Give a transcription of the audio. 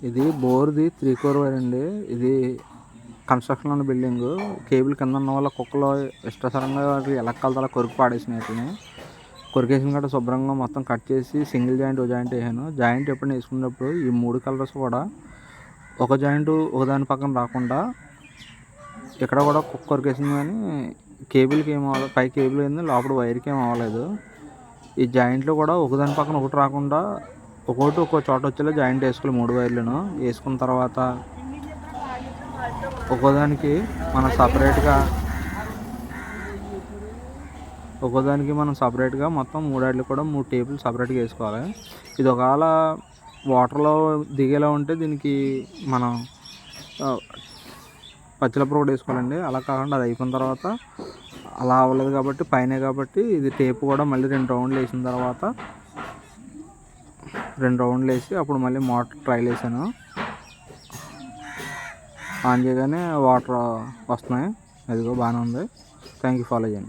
ఇది బోర్ది 3 core wire అండి. ఇది కన్స్ట్రక్షన్ ఉన్న బిల్డింగ్. కేబుల్ కింద ఉన్న వాళ్ళ కుక్కలు ఇష్టసరంగా ఎలక్కలతో కొరికి పాడేసినాయి. వాటిని కొరికేసిన గట్రా శుభ్రంగా మొత్తం కట్ చేసి సింగిల్ జాయింట్ జాయింట్ వేసాను. జాయింట్ ఎప్పుడు వేసుకున్నప్పుడు ఈ 3 కలర్స్ కూడా ఒక జాయింట్ ఒకదాని పక్కన రాకుండా ఇక్కడ కూడా కుక్క కొరికేసింది. కానీ కేబుల్కి ఏం అవ్వలేదు, పై కేబుల్ అయింది, లోపల వైర్కి ఏం అవ్వలేదు. ఈ జాయింట్లో కూడా ఒకదాని పక్కన ఒకటి రాకుండా ఒక్కొక్కటి ఒక్కో చోట వచ్చేలా జాయింట్ వేసుకోవాలి. 3 వైర్లను వేసుకున్న తర్వాత ఒక్కోదానికి మనం సపరేట్గా మొత్తం 3 వాటికి కూడా 3 టేపులు సపరేట్గా వేసుకోవాలి. ఇది ఒకవేళ వాటర్లో దిగేలా ఉంటే దీనికి మనం పచ్చిలప్పుడు కూడా వేసుకోవాలండి. అలా కాకుండా అది అయిపోయిన తర్వాత అలా అవ్వలేదు కాబట్టి పైన కాబట్టి ఇది టేపు కూడా మళ్ళీ 2 రౌండ్లు వేసిన తర్వాత 2 రౌండ్లు వేసి అప్పుడు మళ్ళీ మోటార్ ట్రైల్ వేసాను. ఆన్ చేయగానే వాటర్ వస్తున్నాయి. అదిగో బాగానే ఉంది. థ్యాంక్ యూ, ఫాలో చేయండి.